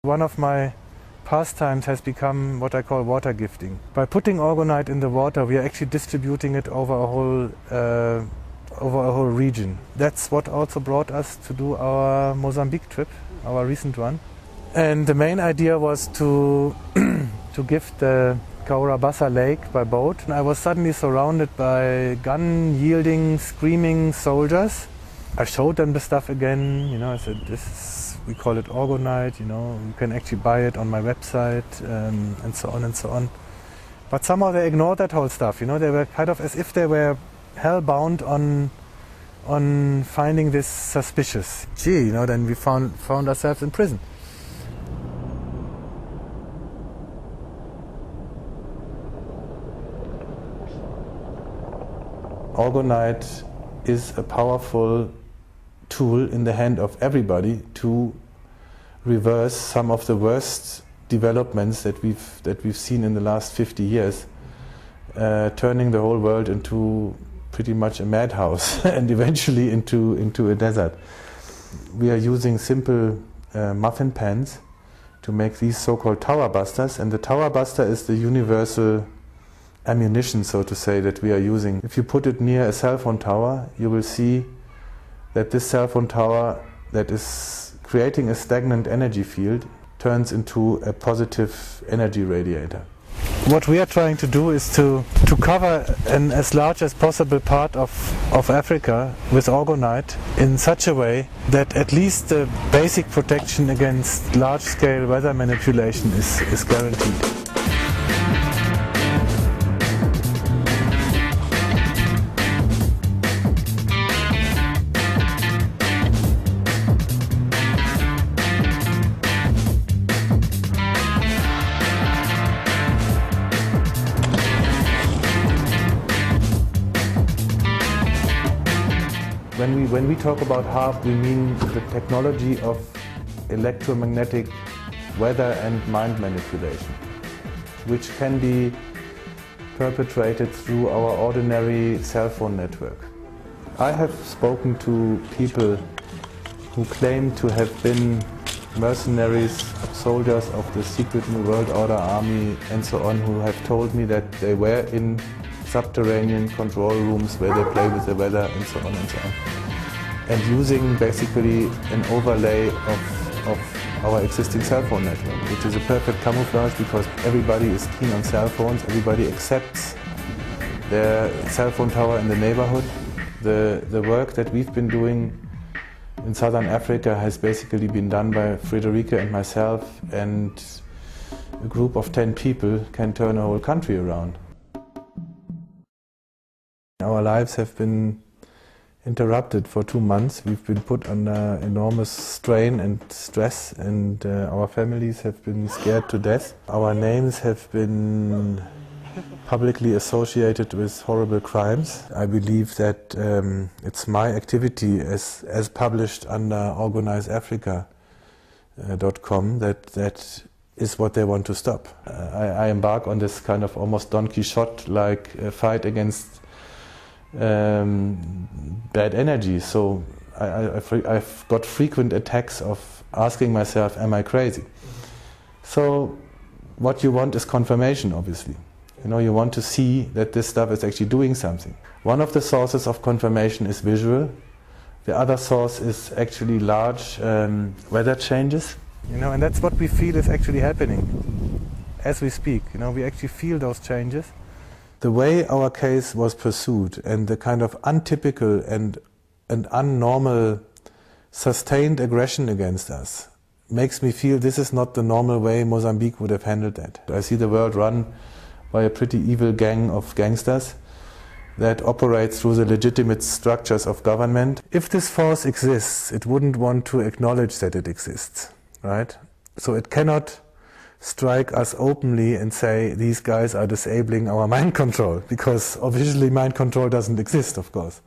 One of my pastimes has become what I call water gifting. By putting orgonite in the water, we are actually distributing it over a whole region. That's what also brought us to do our Mozambique trip, our recent one. And the main idea was to gift the Cahora Bassa lake by boat. And I was suddenly surrounded by gun-yielding, screaming soldiers. I showed them the stuff again, I said, we call it orgonite, you can actually buy it on my website, and so on and so on. But somehow they ignored that whole stuff, they were kind of as if they were hell-bound on finding this suspicious. Gee, then we found ourselves in prison. Orgonite is a powerful tool in the hand of everybody to reverse some of the worst developments that we've seen in the last 50 years, turning the whole world into pretty much a madhouse and eventually into a desert. We are using simple muffin pans to make these so-called tower busters, and the tower buster is the universal ammunition, so to say, that we are using. If you put it near a cell phone tower, you will see that this cell phone tower that is creating a stagnant energy field turns into a positive energy radiator. What we are trying to do is to cover an as large as possible part of Africa with orgonite in such a way that at least the basic protection against large-scale weather manipulation is guaranteed. When we talk about HARP, we mean the technology of electromagnetic weather and mind manipulation, which can be perpetrated through our ordinary cell phone network. I have spoken to people who claim to have been mercenaries, soldiers of the secret New World Order army and so on, who have told me that they were in subterranean control rooms where they play with the weather and so on and so on. And using basically an overlay of our existing cell phone network, which is a perfect camouflage because everybody is keen on cell phones, everybody accepts their cell phone tower in the neighborhood. The work that we've been doing in southern Africa has basically been done by Friederike and myself, and a group of 10 people can turn a whole country around. Our lives have been interrupted for 2 months. We've been put under enormous strain and stress, and our families have been scared to death. Our names have been publicly associated with horrible crimes. I believe that it's my activity as published under organizeafrica.com that is what they want to stop. I embark on this kind of almost Don Quixote-like fight against bad energy. So I've got frequent attacks of asking myself, am I crazy? So what you want is confirmation, obviously. You want to see that this stuff is actually doing something. One of the sources of confirmation is visual. The other source is actually large weather changes. And that's what we feel is actually happening as we speak. We actually feel those changes. The way our case was pursued and the kind of untypical and unnormal sustained aggression against us makes me feel this is not the normal way Mozambique would have handled that. I see the world run by a pretty evil gang of gangsters that operates through the legitimate structures of government. If this force exists, it wouldn't want to acknowledge that it exists, right? So it cannot strike us openly and say these guys are disabling our mind control, because officially mind control doesn't exist, of course.